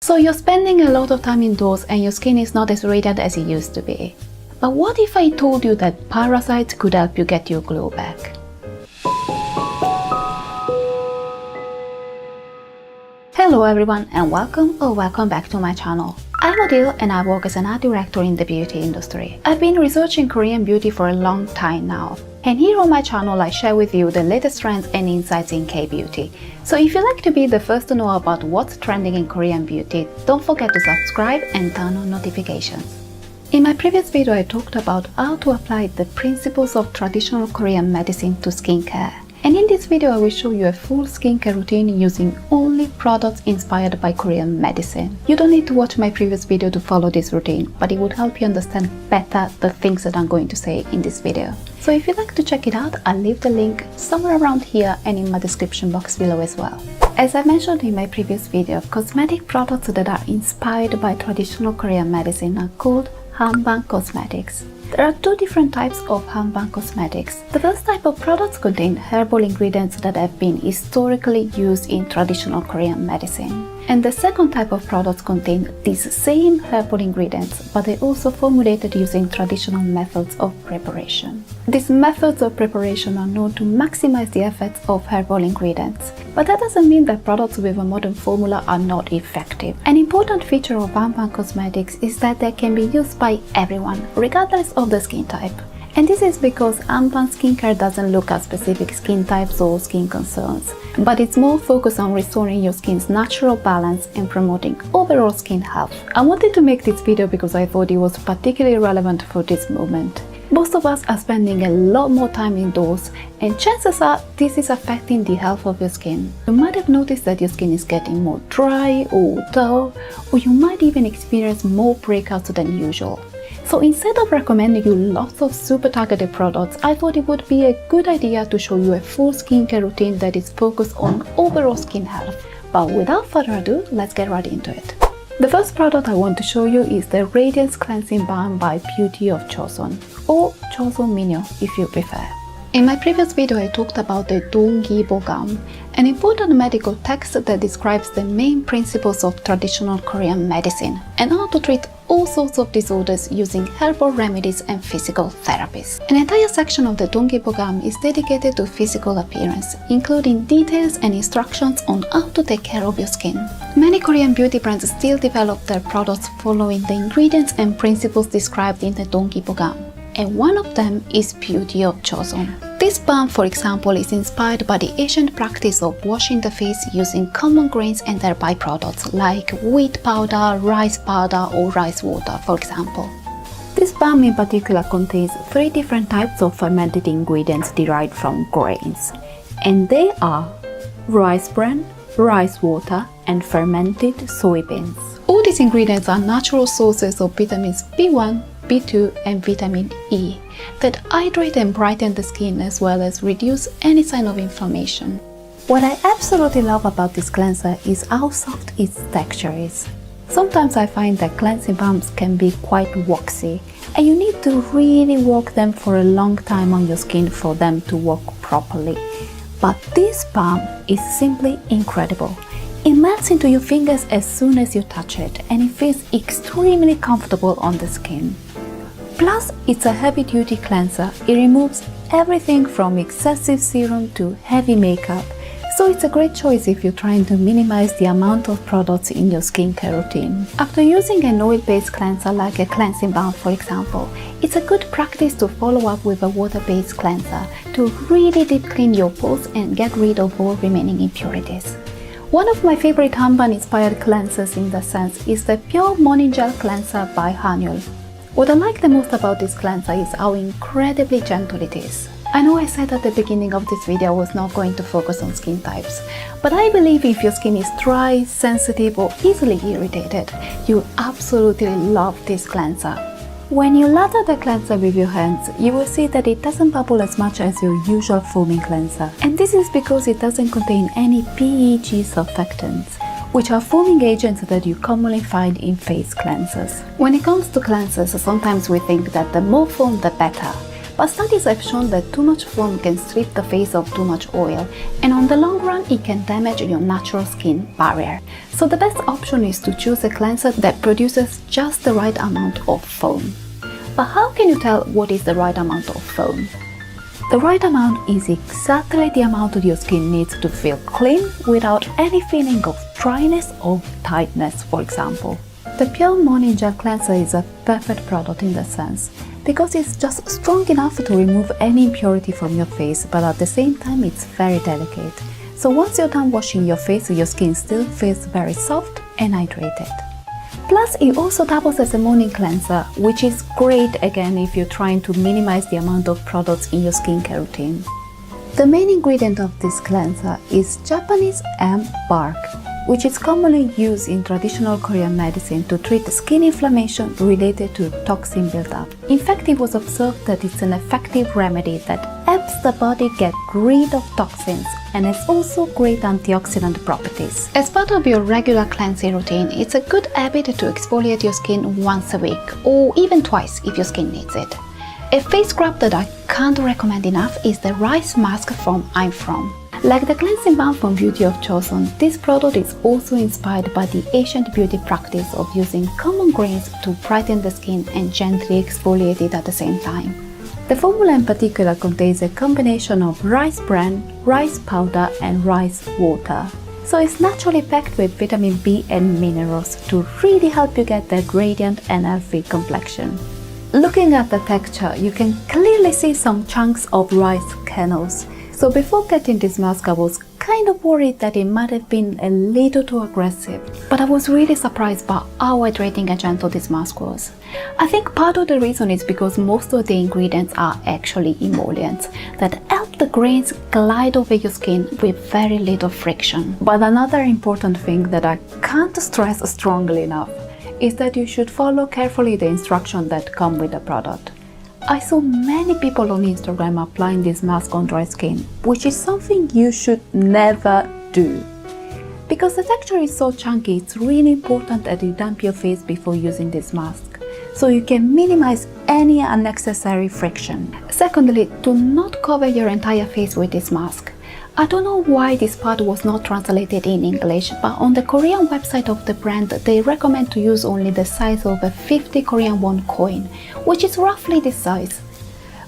So you're spending a lot of time indoors and your skin is not as radiant as it used to be. But what if I told you that parasites could help you get your glow back? Hello everyone and welcome back to my channel. I'm Odile and I work as an art director in the beauty industry. I've been researching Korean beauty for a long time now. And here on my channel I share with you the latest trends and insights in K-beauty. So if you'd like to be the first to know about what's trending in Korean beauty, don't forget to subscribe and turn on notifications. In my previous video I talked about how to apply the principles of traditional Korean medicine to skincare. And in this video I will show you a full skincare routine using only products inspired by Korean medicine. You don't need to watch my previous video to follow this routine, but it would help you understand better the things that I'm going to say in this video. So if you'd like to check it out, I'll leave the link somewhere around here and in my description box below as well. As I mentioned in my previous video, cosmetic products that are inspired by traditional Korean medicine are called Hanbang cosmetics. There are two different types of Hanbang cosmetics. The first type of products contain herbal ingredients that have been historically used in traditional Korean medicine. And the second type of products contain these same herbal ingredients, but they also formulated using traditional methods of preparation. These methods of preparation are known to maximize the effects of herbal ingredients. But that doesn't mean that products with a modern formula are not effective. An important feature of Hanbang cosmetics is that they can be used by everyone, regardless of the skin type. And this is because Hanbang skincare doesn't look at specific skin types or skin concerns, but it's more focused on restoring your skin's natural balance and promoting overall skin health. I wanted to make this video because I thought it was particularly relevant for this moment. Most of us are spending a lot more time indoors, and chances are this is affecting the health of your skin. You might have noticed that your skin is getting more dry or dull, or you might even experience more breakouts than usual. So instead of recommending you lots of super targeted products, I thought it would be a good idea to show you a full skincare routine that is focused on overall skin health. But without further ado, let's get right into it. The first product I want to show you is the Radiance Cleansing Balm by Beauty of Joseon, or Joseon Minyo if you prefer. In my previous video I talked about the Dongi-bogam, an important medical text that describes the main principles of traditional Korean medicine and how to treat all sorts of disorders using herbal remedies and physical therapies. An entire section of the Dongi-bogam is dedicated to physical appearance, including details and instructions on how to take care of your skin. Many Korean beauty brands still develop their products following the ingredients and principles described in the Dongi-bogam, and one of them is Beauty of Joseon. This balm, for example, is inspired by the ancient practice of washing the face using common grains and their byproducts like wheat powder, rice powder or rice water, for example. This balm in particular contains 3 different types of fermented ingredients derived from grains, and they are rice bran, rice water and fermented soybeans. All these ingredients are natural sources of vitamins B1, B2 and vitamin E that hydrate and brighten the skin as well as reduce any sign of inflammation. What I absolutely love about this cleanser is how soft its texture is. Sometimes I find that cleansing balms can be quite waxy and you need to really work them for a long time on your skin for them to work properly. But this balm is simply incredible. It melts into your fingers as soon as you touch it and it feels extremely comfortable on the skin. Plus, it's a heavy-duty cleanser. It removes everything from excessive serum to heavy makeup, so it's a great choice if you're trying to minimize the amount of products in your skincare routine. After using an oil-based cleanser like a cleansing balm, for example, it's a good practice to follow up with a water-based cleanser to really deep clean your pores and get rid of all remaining impurities. One of my favorite Hanbang-inspired cleansers in that sense is the Pure Morning Gel Cleanser by Hanyul. What I like the most about this cleanser is how incredibly gentle it is. I know I said at the beginning of this video I was not going to focus on skin types, but I believe if your skin is dry, sensitive or easily irritated, you'll absolutely love this cleanser. When you lather the cleanser with your hands, you will see that it doesn't bubble as much as your usual foaming cleanser. And this is because it doesn't contain any PEG surfactants, which are foaming agents that you commonly find in face cleansers. When it comes to cleansers, sometimes we think that the more foam the better, But studies have shown that too much foam can strip the face of too much oil, and on the long run it can damage your natural skin barrier. So the best option is to choose a cleanser that produces just the right amount of foam. But how can you tell what is the right amount of foam? The right amount is exactly the amount your skin needs to feel clean without any feeling of dryness or tightness, for example. The Pure Morning Gel Cleanser is a perfect product in that sense, because it's just strong enough to remove any impurity from your face, but at the same time it's very delicate. So once you're done washing your face, your skin still feels very soft and hydrated. Plus, it also doubles as a morning cleanser, which is great again if you're trying to minimize the amount of products in your skincare routine. The main ingredient of this cleanser is Japanese hemp bark, which is commonly used in traditional Korean medicine to treat skin inflammation related to toxin buildup. In fact, it was observed that it's an effective remedy that helps the body get rid of toxins and has also great antioxidant properties. As part of your regular cleansing routine, it's a good habit to exfoliate your skin once a week or even twice if your skin needs it. A face scrub that I can't recommend enough is the rice mask from I'm From. Like the cleansing balm from Beauty of Joseon, this product is also inspired by the ancient beauty practice of using common grains to brighten the skin and gently exfoliate it at the same time. The formula in particular contains a combination of rice bran, rice powder and rice water. So it's naturally packed with vitamin B and minerals to really help you get that radiant and healthy complexion. Looking at the texture, you can clearly see some chunks of rice kernels. So before getting this mask, I was kind of worried that it might have been a little too aggressive, but I was really surprised by how hydrating and gentle this mask was. I think part of the reason is because most of the ingredients are actually emollients that help the grains glide over your skin with very little friction. But another important thing that I can't stress strongly enough is that you should follow carefully the instructions that come with the product. I saw many people on Instagram applying this mask on dry skin, which is something you should never do. Because the texture is so chunky, it's really important that you damp your face before using this mask, so you can minimize any unnecessary friction. Secondly, do not cover your entire face with this mask. I don't know why this part was not translated in English, but on the Korean website of the brand, they recommend to use only the size of a 50 Korean won coin, which is roughly this size.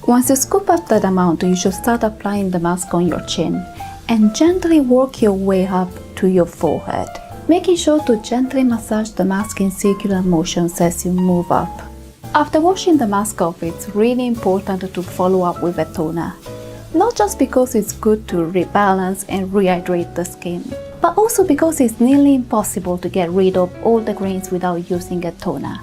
Once you scoop up that amount, you should start applying the mask on your chin and gently work your way up to your forehead, making sure to gently massage the mask in circular motions as you move up. After washing the mask off, it's really important to follow up with a toner. Not just because it's good to rebalance and rehydrate the skin, but also because it's nearly impossible to get rid of all the grains without using a toner.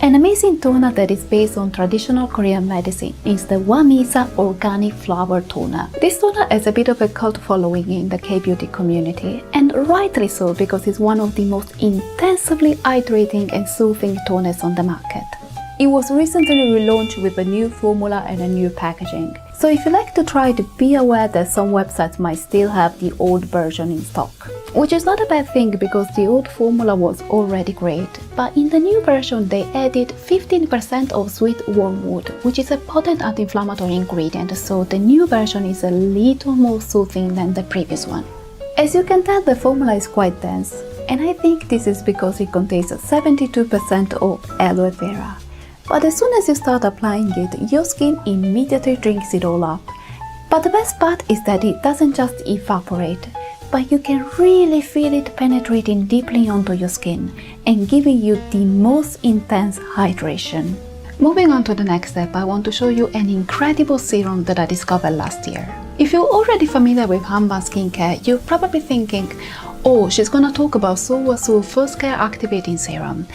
An amazing toner that is based on traditional Korean medicine is the Whamisa Organic Flower Toner. This toner has a bit of a cult following in the K-beauty community, and rightly so because it's one of the most intensively hydrating and soothing toners on the market. It was recently relaunched with a new formula and a new packaging. So if you like to try it, be aware that some websites might still have the old version in stock. Which is not a bad thing because the old formula was already great. But in the new version they added 15% of sweet wormwood, which is a potent anti-inflammatory ingredient, so the new version is a little more soothing than the previous one. As you can tell, the formula is quite dense, and I think this is because it contains 72% of aloe vera. But as soon as you start applying it, your skin immediately drinks it all up. But the best part is that it doesn't just evaporate, but you can really feel it penetrating deeply onto your skin and giving you the most intense hydration. Moving on to the next step, I want to show you an incredible serum that I discovered last year. If you're already familiar with Hanbang skincare, you're probably thinking, oh, she's gonna talk about Sowasu First Care Activating Serum.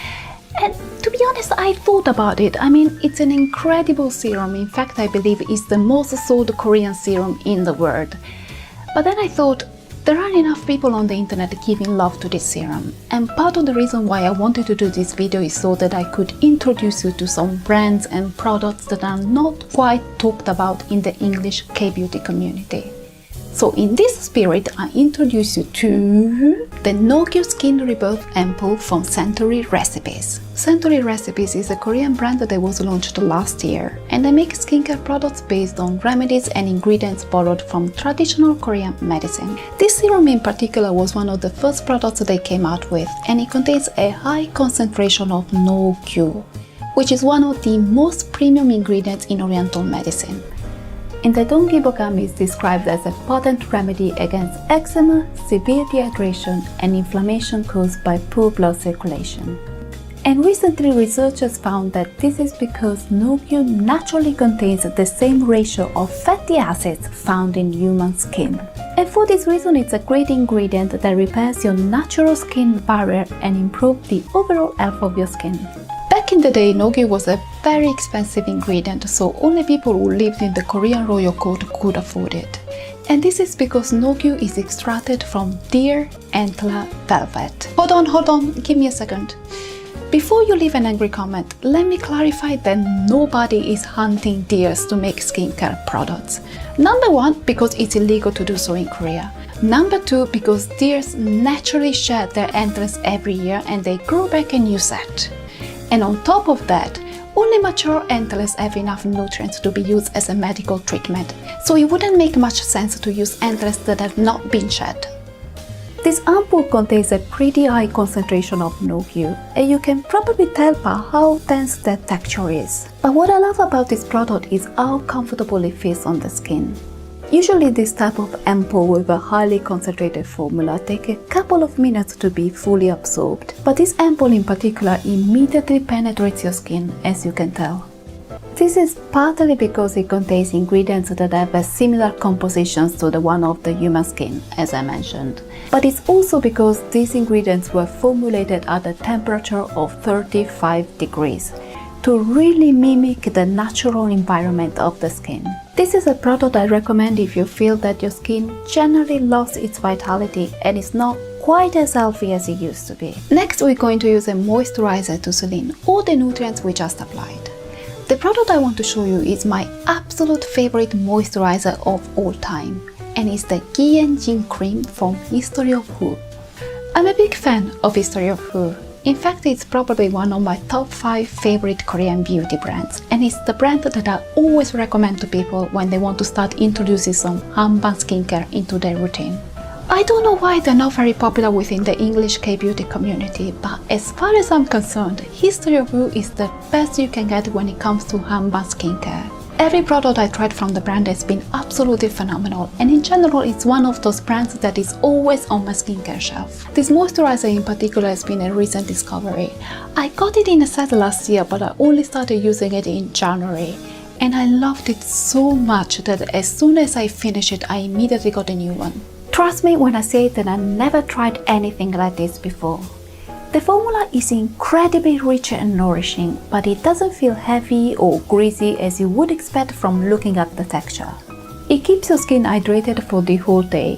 And to be honest, I thought about it. I mean, it's an incredible serum. In fact, I believe it's the most sold Korean serum in the world. But then I thought, there aren't enough people on the internet giving love to this serum. And part of the reason why I wanted to do this video is so that I could introduce you to some brands and products that are not quite talked about in the English K-beauty community. So in this spirit, I introduce you to the No-Kyu Skin Rebirth Ampoule from Century Recipes. Century Recipes is a Korean brand that was launched last year, and they make skincare products based on remedies and ingredients borrowed from traditional Korean medicine. This serum in particular was one of the first products they came out with, and it contains a high concentration of No-Kyu, which is one of the most premium ingredients in Oriental medicine. In the Donggi Bokam is described as a potent remedy against eczema, severe dehydration, and inflammation caused by poor blood circulation. And recently researchers found that this is because No-Kyu naturally contains the same ratio of fatty acids found in human skin. And for this reason it's a great ingredient that repairs your natural skin barrier and improves the overall health of your skin. Back in the day, No-Kyu was a very expensive ingredient, so only people who lived in the Korean royal court could afford it. And this is because No-Kyu is extracted from deer antler velvet. Hold on, give me a second. Before you leave an angry comment, let me clarify that nobody is hunting deers to make skincare products. Number one, because it's illegal to do so in Korea. Number two, because deers naturally shed their antlers every year and they grow back a new set. And on top of that, only mature antlers have enough nutrients to be used as a medical treatment, so it wouldn't make much sense to use antlers that have not been shed. This ampoule contains a pretty high concentration of No-Kyu, and you can probably tell by how dense the texture is. But what I love about this product is how comfortable it feels on the skin. Usually this type of ampoule with a highly concentrated formula take a couple of minutes to be fully absorbed, but this ampoule in particular immediately penetrates your skin, as you can tell. This is partly because it contains ingredients that have a similar compositions to the one of the human skin, as I mentioned. But it's also because these ingredients were formulated at a temperature of 35 degrees to really mimic the natural environment of the skin. This is a product I recommend if you feel that your skin generally lost its vitality and is not quite as healthy as it used to be. Next, we're going to use a moisturizer to seal in all the nutrients we just applied. The product I want to show you is my absolute favorite moisturizer of all time, and it's the Gien Jin Cream from History of Who. I'm a big fan of History of Who. In fact, it's probably one of my top 5 favorite Korean beauty brands, and it's the brand that I always recommend to people when they want to start introducing some Hanbang skincare into their routine. I don't know why they're not very popular within the English K-beauty community, but as far as I'm concerned, History of Who is the best you can get when it comes to Hanbang skincare. Every product I tried from the brand has been absolutely phenomenal, and in general it's one of those brands that is always on my skincare shelf. This moisturizer in particular has been a recent discovery. I got it in a set last year, but I only started using it in January, and I loved it so much that as soon as I finished it, I immediately got a new one. Trust me when I say that I never tried anything like this before. The formula is incredibly rich and nourishing, but it doesn't feel heavy or greasy as you would expect from looking at the texture. It keeps your skin hydrated for the whole day,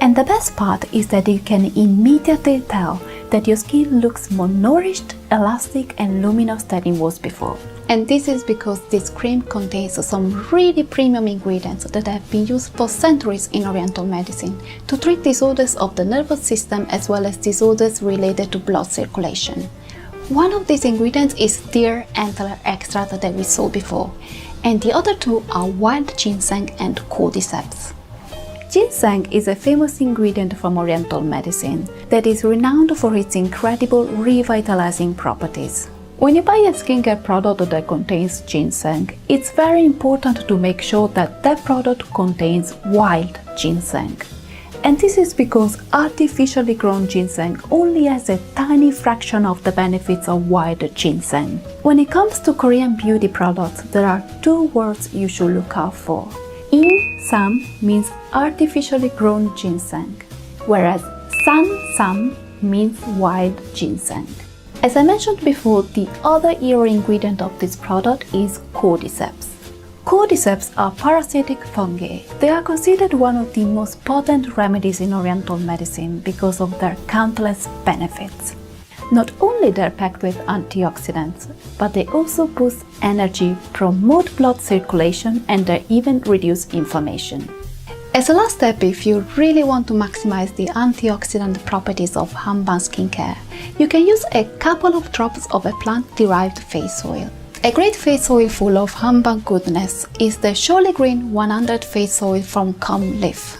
and the best part is that you can immediately tell that your skin looks more nourished, elastic and luminous than it was before. And this is because this cream contains some really premium ingredients that have been used for centuries in Oriental medicine to treat disorders of the nervous system as well as disorders related to blood circulation. One of these ingredients is deer antler extract that we saw before, and the other two are wild ginseng and cordyceps. Ginseng is a famous ingredient from Oriental medicine that is renowned for its incredible revitalizing properties. When you buy a skincare product that contains ginseng, it's very important to make sure that that product contains wild ginseng. And this is because artificially grown ginseng only has a tiny fraction of the benefits of wild ginseng. When it comes to Korean beauty products, there are 2 words you should look out for. In-sam means artificially grown ginseng, whereas san-sam means wild ginseng. As I mentioned before, the other hero ingredient of this product is cordyceps. Cordyceps are parasitic fungi. They are considered one of the most potent remedies in Oriental medicine because of their countless benefits. Not only they're packed with antioxidants, but they also boost energy, promote blood circulation, and they even reduce inflammation. As a last step, if you really want to maximize the antioxidant properties of Hanbang skincare, you can use a couple of drops of a plant-derived face oil. A great face oil full of Hanbang goodness is the Surely Green 100 face oil from Commleaf.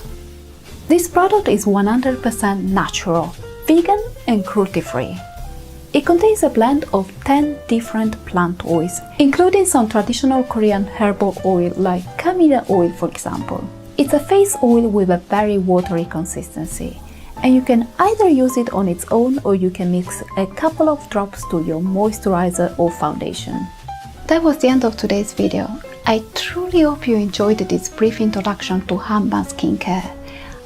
This product is 100% natural, vegan and cruelty-free. It contains a blend of 10 different plant oils, including some traditional Korean herbal oil like camellia oil, for example. It's a face oil with a very watery consistency, and you can either use it on its own or you can mix a couple of drops to your moisturizer or foundation. That was the end of today's video. I truly hope you enjoyed this brief introduction to Hanbang skincare.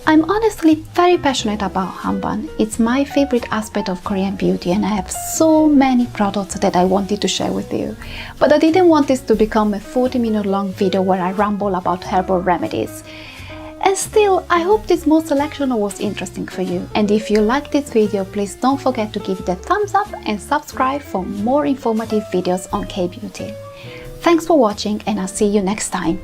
I'm honestly very passionate about Hanbang. It's my favorite aspect of Korean beauty and I have so many products that I wanted to share with you. But I didn't want this to become a 40-minute long video where I ramble about herbal remedies. And still, I hope this small selection was interesting for you. And if you liked this video, please don't forget to give it a thumbs up and subscribe for more informative videos on K-beauty. Thanks for watching and I'll see you next time.